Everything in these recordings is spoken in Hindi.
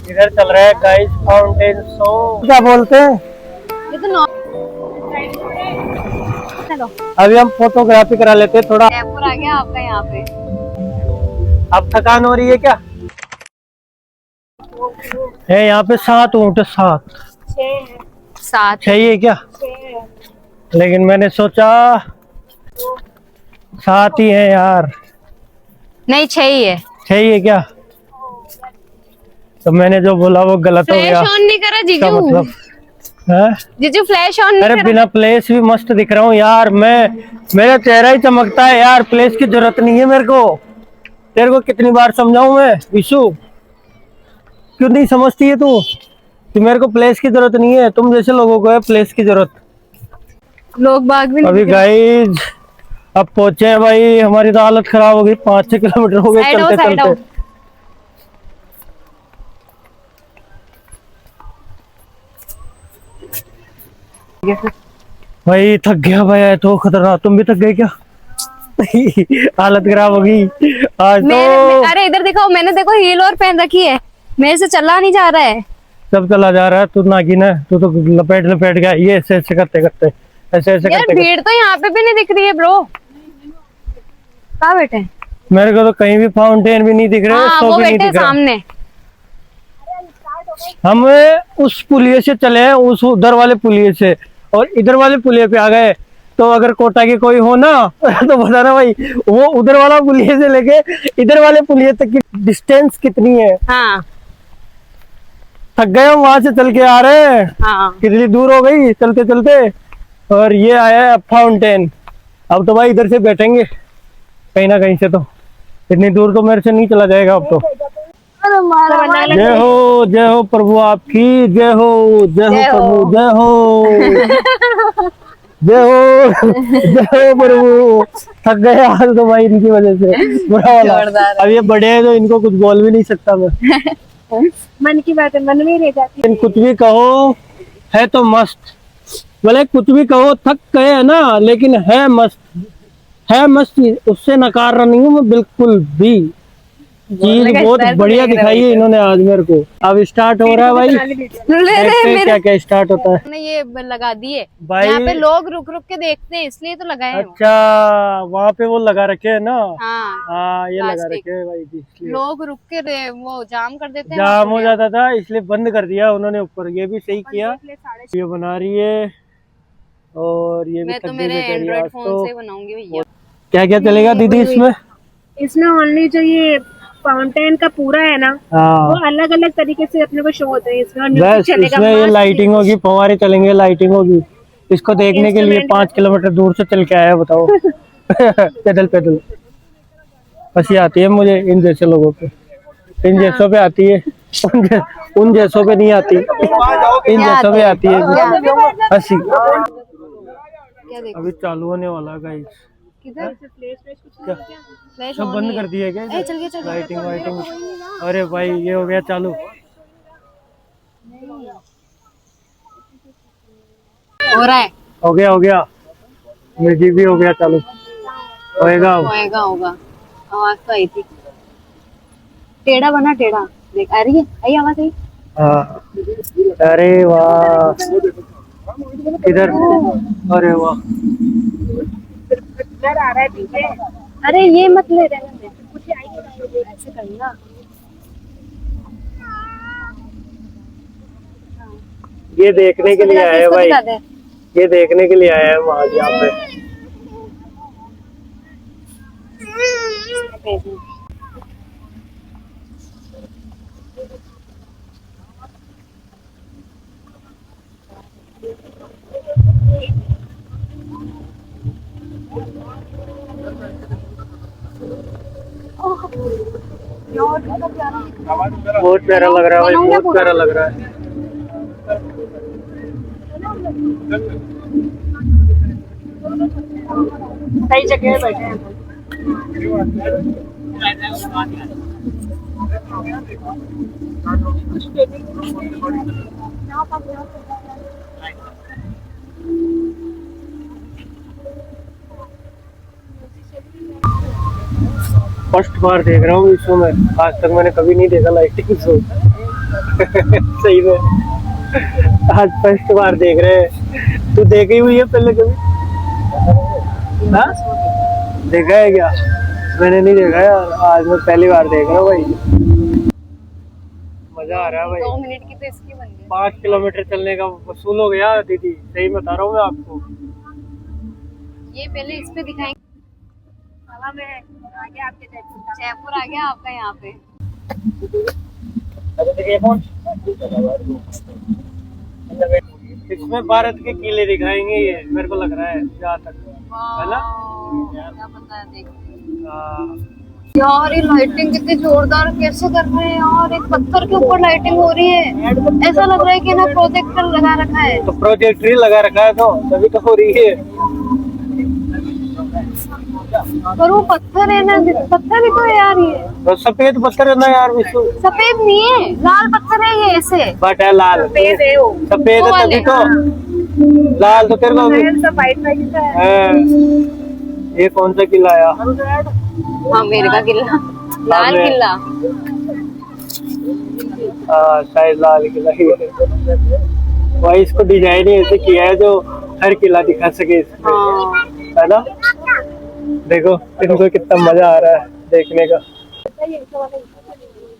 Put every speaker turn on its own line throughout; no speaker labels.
इधर चल रहा है गाइस फाउंटेन शो। क्या बोलते हैं?
ये तो चलो
अभी हम फोटोग्राफी करा लेते हैं थोड़ा।
जयपुर आ गया आपका यहाँ पे।
अब थकान हो रही है क्या? है यहाँ पे 7 ऊँट, 7
साथ
चाहिए क्या? लेकिन मैंने सोचा 7 ही है यार।
नहीं चाहिए।
चाहिए क्या? तो मैंने जो बोला वो गलत हो
फ्लैश
गया।
ऑन नहीं करा
इसका
जीजू।
मतलब है?
जीजू फ्लैश ऑन नहीं
अरे
करा।
बिना प्लेस भी मस्त दिख रहा हूँ यार मैं। मेरा चेहरा ही चमकता है यार, प्लेस की जरूरत नहीं है मेरे को। तेरे को कितनी बार समझाऊं मैं विशु? क्यों नहीं समझती है तू कि मेरे को प्लेस की जरूरत नहीं है? तुम जैसे लोगों को है प्लेस की जरूरत।
लोग बाग भी
अभी गाइज अब पहुंचे हैं भाई। हमारी तो हालत खराब हो गई, 5-6 किलोमीटर हो गए चलते चलते। भाई थक गया भाई, तो खतरनाक। तुम भी थक गए क्या? हालत खराब हो गई आज तो।
अरे इधर देखो, मैंने देखो हील और पहन रखी है, मेरे से चला नहीं जा रहा है।
सब चला जा रहा है, तू नागिन है। तू तो लपेट लपेट गया ये ऐसे ऐसे करते करते, ऐसे ऐसे
यार
करते
भीड़ तो यहाँ पे भी नहीं दिख रही है ब्रो। कहाँ बैठे हैं?
मेरे को तो कहीं भी फाउंटेन भी नहीं दिख रहे।
हाँ,
सो
वो
भी नहीं
बैठे
दिख रहा।
सामने।
हम उस पुलिये से चले हैं, उस उधर वाले पुलिये से, और इधर वाले पुलिये पे आ गए। तो अगर कोटा की कोई हो ना तो बताना भाई, वो उधर वाला पुलिये से लेके इधर वाले पुलिये तक की डिस्टेंस कितनी है।
हाँ
थक गए हम वहां से चल के आ रहे हैं।
हाँ।
कितनी दूर हो गई चलते चलते। और ये आया है फाउंटेन। अब तो भाई इधर से बैठेंगे कहीं ना कहीं से। तो इतनी दूर तो मेरे से नहीं चला जाएगा अब तो। जय हो प्रभु आपकी, जय हो प्रभु, जय हो जय हो जय हो प्रभु। थक गए आज तो भाई इनकी वजह से। बुरा वाला। अब ये बड़े हैं तो इनको कुछ बोल भी नहीं सकता मैं।
मन की बात है मन में रह जाती
है। कुछ भी कहो है तो मस्त। भले कुछ भी कहो, थक गए है ना, लेकिन है मस्त। है मस्त, उससे नकार रहा नहीं हूँ मैं बिल्कुल भी। चीज बहुत बढ़िया दिखाई है इन्होंने आज मेरे को। अब स्टार्ट हो रहा है भाई। देखते हैं क्या क्या स्टार्ट होता है।
ये लगा दिए
भाई
यहाँ पे, लोग रुक रुक के देखते हैं इसलिए तो लगाए हैं।
अच्छा, वहाँ पे वो लगा रखे है ना।
हाँ
हाँ ये लगा
प्लास्टिक।
रखे है भाई इसलिए।
लोग रुक के वो जाम कर देते हैं।
जाम हो जाता था इसलिए बंद कर दिया उन्होंने ऊपर। ये भी सही किया। ये बना रही है और ये भी
मैं तो मेरे एंड्रॉइड फोन से बनाऊंगी भैया।
क्या क्या चलेगा दीदी इसमें?
इसमें ओनली जो ये फाउंटेन का पूरा है ना, वो अलग अलग तरीके से अपने को शो होता है।
इसमें ये लाइटिंग होगी, फव्वारे चलेंगे, लाइटिंग होगी। इसको देखने के लिए 5 किलोमीटर दूर से चल के आया बताओ। पैदल पैदल हंसी आती है मुझे इन जैसे लोगों पे। इन जैसों पे आती है, उन जैसों पे नहीं आती। इन जैसों पे आती है हंसी। अभी चालू होने वाला गाइस। सब बंद कर दिया क्या? लाइटिंग वाइटिंग। अरे भाई ये हो गया चालू।
हो रहा है।
हो गया म्यूजिक भी हो गया चालू। होएगा
होगा। आवाज तो आई थी। टेढ़ा बना टेढ़ा। देख आ रही है, आई आवाज आई।
हाँ अरे वाह इधर। अरे वाह
आ रहा है पीछे।
अरे ये मत ले रहने दे, ऐसे करना।
ये देखने के लिए आए भाई, ये देखने के लिए आए हैं वहां यहाँ पे। बहुत प्यारा लग रहा है भाई, बहुत प्यारा लग रहा है।
सही जगह बैठे हैं।
फर्स्ट बार देख रहा हूँ इस शो में। आज तक मैंने कभी नहीं देखा लाइटिंग शो। सही में आज फर्स्ट बार देख रहे हैं। तू देखी हुई है पहले कभी? हाँ? देखा है क्या? मैंने नहीं देखा यार, आज मैं पहली बार देख रहा हूँ भाई। मजा आ रहा है भाई।
2 मिनट की तो इसकी बन गई।
5 किलोमीटर चलने का वसूल हो गया दीदी, सही बता रहा हूँ मैं आपको।
ये पहले इस पे दिखाएंगे।
हवा में आगे आपके
जयपुर आ गया आपका यहाँ पे।
इसमें भारत के किले दिखाएंगे ये, मेरे को लग रहा है जहाँ तक है ना।
क्या पता है, देखते
हाँ।
यार ये लाइटिंग कितनी जोरदार कैसे कर रहे हैं यार। एक पत्थर के ऊपर लाइटिंग हो रही है, ऐसा लग रहा है कि ना प्रोजेक्टर लगा रखा है।
तो प्रोजेक्टर ही लगा रखा है तो तभी तो हो रही है।
पर वो पत्थर है ना, पत्थर ही तो है यार ये।
तो सफेद पत्थर है ना यार विशु।
सफेद नहीं है, लाल पत्थर है ये ऐसे।
बट है लाल,
सफेद है वो।
सफेद
वो
है
वाले,
तभी तो लाल तो तेरे को
सब वाइट वाइट है।
है। ये कौन सा किला आया?
हाँ मेरे का किला, लाल
हाँ,
किला।
हाँ शायद लाल किला ही है। भाई इसको डिजाइन ही ऐसे किया है जो हर किला दिखा सके इसमें,
हाँ।
है ना। देखो इनको कितना मजा आ रहा है देखने का।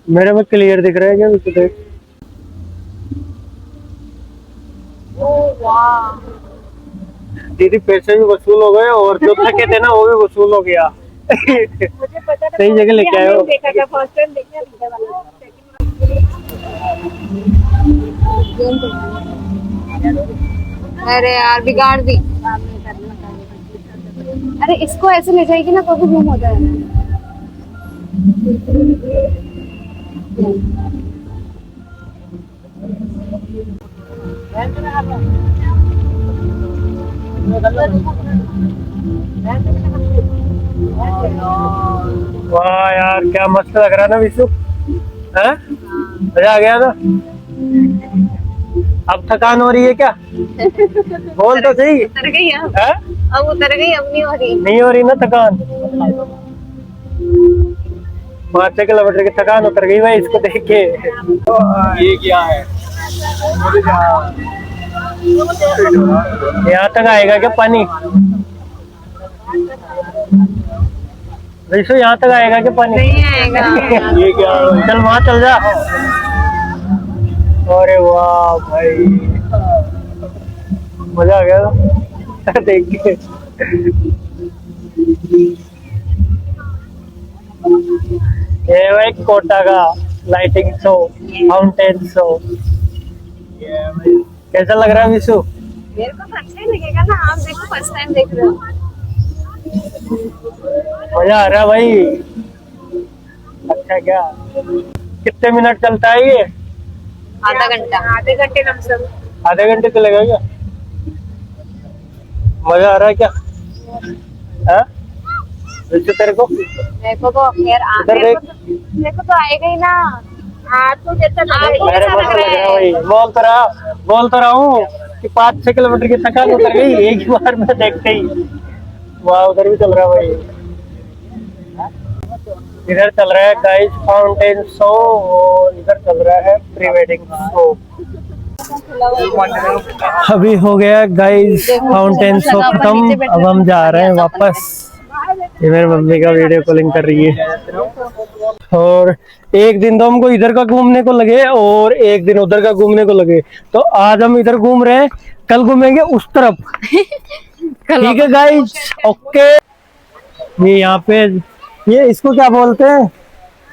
मेरे में क्लियर दिख रहा है क्या? तो देख दीदी, पैसे भी वसूल हो गए और जो थके थे ना वो भी वसूल हो गया।
मुझे पता था,
सही जगह लेके आए हो।
देखा था फर्स्ट टाइम देखा वीडियो वाला।
अरे यार बिगाड़ दी। अरे इसको ऐसे ले जाएगी ना तो भी घूम हो जाएगा।
वाह यार क्या मस्त लग रहा है ना विशु, है? मजा आ गया ना। अब थकान हो रही है क्या? बोल तो सही।
उतर गई अब।
है?
अब उतर गई, अब नहीं हो रही।
नहीं हो रही ना थकान। 5 किलोमीटर की थकान उतर गई भाई इसको देख के। ये क्या है? यहाँ तक आएगा क्या पानी? वैसे यहाँ तक आएगा क्या पानी?
नहीं आएगा।
ये क्या? चल वहाँ चल जा। अरे वाह भाई, मजा आ गया देख के। ये भाई कोटा का लाइटिंग शो, फाउंटेन शो। कैसा लग रहा है विशु?
मेरे को तो अच्छा ही लगेगा ना, आप देखो फर्स्ट टाइम देख रहे हो।
मजा आ रहा है भाई। अच्छा क्या, कितने मिनट चलता है ये?
आधा घंटा।
आधे घंटे कम से कम।
आधे घंटे चलेगा क्या? मजा आ रहा है क्या? हाँ? तेरे को?
मेरे को तो खैर
इधर देख।
मेरे को तो आएगा ही ना।
आपको जैसा लग
आपको
मेरे
कैसा
को
लग
तो लग
रहा
रहा है
है?
भाई, बोल तो रहा हूँ कि 5-6 किलोमीटर की थकान उतर गई एक ही बार में देखते ही। वाह उधर भी चल रहा है भाई। इधर चल रहा है गाइस फाउंटेन शो और इधर चल रहा है प्री वेडिंग शो। अभी हो गया गाइस फाउंटेन शो खत्म, अब हम जा रहे हैं वापस। ये मेरी मम्मी का वीडियो कॉलिंग कर रही है। और एक दिन तो हमको इधर का घूमने को लगे और एक दिन उधर का घूमने को लगे, तो आज हम इधर घूम रहे हैं, कल घूमेंगे उस तरफ। ठीक है गाइस, ओके। ये यहाँ पे ये इसको क्या बोलते हैं?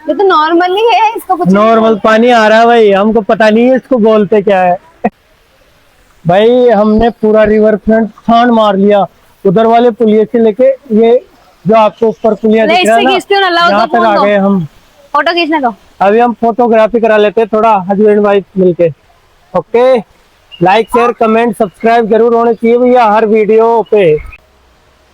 ये तो नॉर्मल ही है, इसको कुछ
नॉर्मल पानी आ रहा है भाई, हमको पता नहीं है इसको बोलते क्या है। भाई हमने पूरा रिवर फ्रंट छान मार लिया, उधर वाले पुलिया से लेके ये जो आपको ऊपर पुलिया दिख रहा है ना, यहाँ तक आ गए हम।
फोटो खींचने दो।
अभी हम फोटोग्राफी करा लेते हैं थोड़ा हस्बैंड वाइफ मिलके। Okay, like share comment subscribe जरूर होने चाहिए भैया हर वीडियो पे।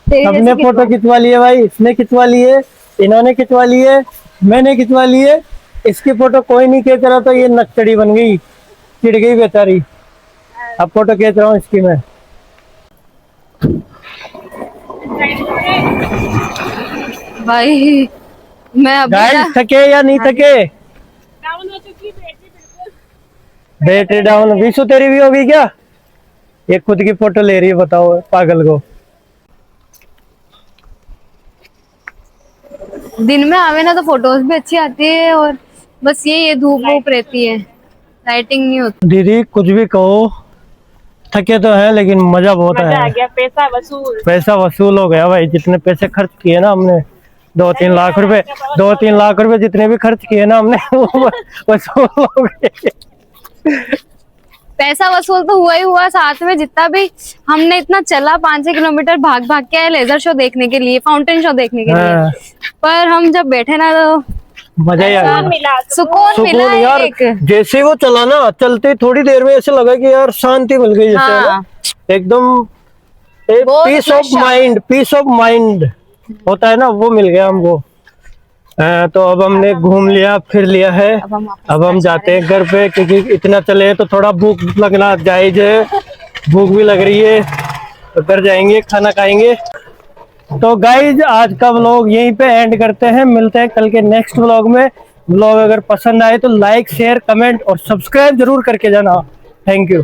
सबने फोटो खिंचवा लिए भाई, इसने खिंचवा लिए, इन्होंने खिंचवा लिए, मैंने खिंचवा लिए। इसकी फोटो कोई नहीं खींच रहा तो ये नक्चड़ी बन गई, चिढ़ गई बेचारी। अब फोटो खींच रहा हूँ इसकी मैं।
भाई मैं अभी
गाइस थके या नहीं थके?
डाउन हो चुकी बैटरी बिल्कुल।
Battery down. विशु तेरी भी होगी क्या? ये खुद की फोटो ले रही है, बताओ पागल को।
दिन में आवे ना तो फोटोज भी अच्छी आती है, और बस ये धूप वूप रहती है, लाइटिंग नहीं होती।
दीदी कुछ भी कहो, थके तो है लेकिन मजा बहुत
मजा आ
आया।
गया, पैसा वसूल।
पैसा वसूल हो गया भाई, जितने पैसे खर्च किए ना हमने, 2-3 लाख रुपए, 2-3 लाख रुपए जितने भी खर्च किए ना हमने वो वसूल हो गए।
पैसा वसूल तो हुआ ही हुआ, साथ में जितना भी हमने इतना चला 5-6 किलोमीटर भाग भाग के आए लेजर शो देखने के लिए, फाउंटेन शो देखने के
हाँ।
लिए, पर हम जब बैठे ना तो
मजा ही आ गया।
मिला
सुकून मिला
यार,
एक।
जैसे वो चला ना, चलते थोड़ी देर में ऐसे लगा कि यार शांति मिल गई, जैसे है ना,
हाँ।
एकदम
बहुत
peace of mind, peace of mind होता है ना, वो मिल गया हमको। तो अब हमने घूम लिया फिर लिया है, अब हम जाते हैं घर पे, क्योंकि इतना चले तो थोड़ा भूख लगना जायज है, भूख भी लग रही है, तो घर जाएंगे खाना खाएंगे। तो गाइज आज का व्लॉग यहीं पे एंड करते हैं, मिलते हैं कल के नेक्स्ट व्लॉग में। व्लॉग अगर पसंद आए तो लाइक शेयर कमेंट और सब्सक्राइब जरूर करके जाना। Thank you.